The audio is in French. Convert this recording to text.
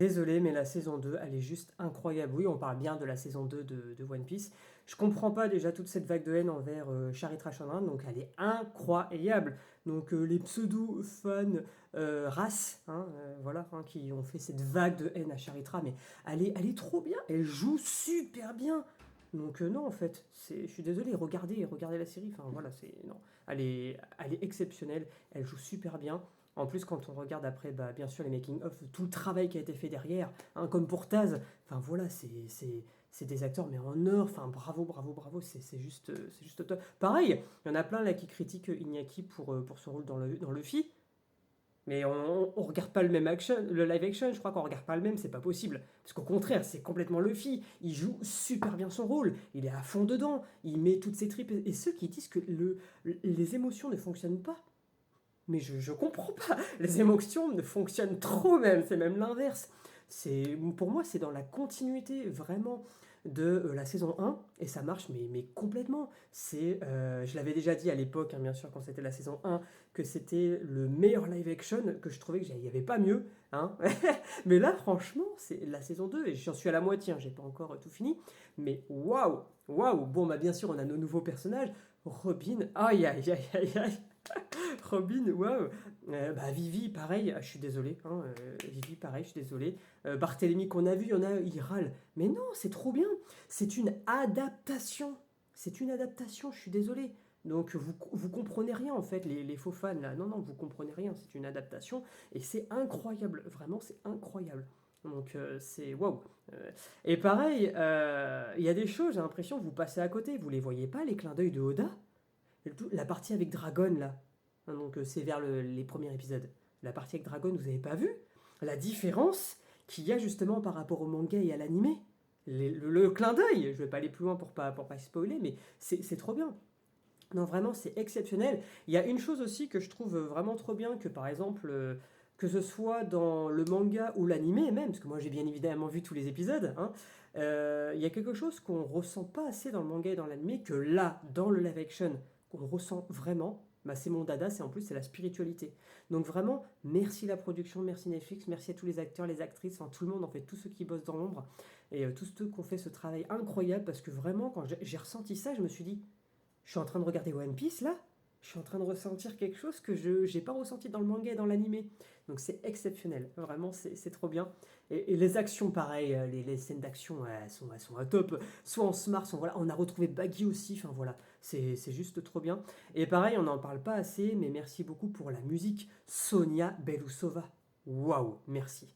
Désolé, mais la saison 2, elle est juste incroyable. Oui, on parle bien de la saison 2 de One Piece. Je comprends pas déjà toute cette vague de haine envers Charitra Chandran, donc elle est incroyable. Donc les pseudo-fans races, hein, voilà, hein, qui ont fait cette vague de haine à Charitra, mais elle est trop bien, elle joue super bien. Donc non, en fait, je suis désolé, regardez la série, enfin voilà, non, elle est exceptionnelle, elle joue super bien. En plus, quand on regarde après, bah, bien sûr, les making-of, tout le travail qui a été fait derrière, hein, comme pour Taz, enfin voilà, c'est des acteurs, mais en or, enfin bravo, bravo, bravo, c'est juste top. Pareil, il y en a plein là qui critiquent Iñaki pour son rôle dans Luffy, mais on regarde pas le même action, le live action, je crois qu'on regarde pas le même, c'est pas possible. Parce qu'au contraire, c'est complètement Luffy, il joue super bien son rôle, il est à fond dedans, il met toutes ses tripes, et ceux qui disent que les émotions ne fonctionnent pas, mais je comprends pas. Les émotions ne fonctionnent trop même, c'est même l'inverse. Pour moi, c'est dans la continuité vraiment de la saison 1 et ça marche mais complètement. Je l'avais déjà dit à l'époque, hein, bien sûr, quand c'était la saison 1, que c'était le meilleur live action, que je trouvais qu'il n'y avait pas mieux. Hein. Mais là, franchement, c'est la saison 2 et j'en suis à la moitié, hein, j'ai pas encore tout fini. Mais waouh, waouh. Bon, bah bien sûr, on a nos nouveaux personnages. Robin, aïe aïe aïe aïe aïe. Robin, waouh. Bah, Vivi, pareil, je suis désolé. Hein, Vivi, pareil, je suis désolé. Barthélemy qu'on a vu, il y en a, il râle. Mais non, c'est trop bien. C'est une adaptation. C'est une adaptation, je suis désolé. Donc vous comprenez rien en fait, les faux fans là. Non, non, vous comprenez rien. C'est une adaptation et c'est incroyable. Vraiment, c'est incroyable. Donc c'est waouh. Et pareil, il y a des choses, j'ai l'impression que vous passez à côté. Vous les voyez pas, les clins d'œil de Oda. La partie avec Dragon, là, hein, donc c'est vers les premiers épisodes. La partie avec Dragon, vous avez pas vu la différence qu'il y a justement par rapport au manga et à l'animé. Le clin d'œil, je vais pas aller plus loin pour pas spoiler, mais c'est trop bien. Non, vraiment, c'est exceptionnel. Il y a une chose aussi que je trouve vraiment trop bien, que par exemple, que ce soit dans le manga ou l'animé même, parce que moi j'ai bien évidemment vu tous les épisodes, hein, il y a quelque chose qu'on ressent pas assez dans le manga et dans l'animé, que là, dans le live action, qu'on ressent vraiment, bah, c'est mon dada, c'est la spiritualité. Donc vraiment, merci la production, merci Netflix, merci à tous les acteurs, les actrices, enfin tout le monde, en fait, tous ceux qui bossent dans l'ombre, et tous ceux qui ont fait ce travail incroyable, parce que vraiment, quand j'ai ressenti ça, je me suis dit, je suis en train de regarder One Piece là, je suis en train de ressentir quelque chose que je n'ai pas ressenti dans le manga et dans l'animé. Donc c'est exceptionnel, vraiment c'est trop bien. Et les actions, pareil, les scènes d'action, elles sont à top. Soit on se marre, soit voilà, on a retrouvé Baggy aussi, enfin voilà, c'est juste trop bien. Et pareil, on n'en parle pas assez, mais merci beaucoup pour la musique. Sonia Belousova. Waouh, merci.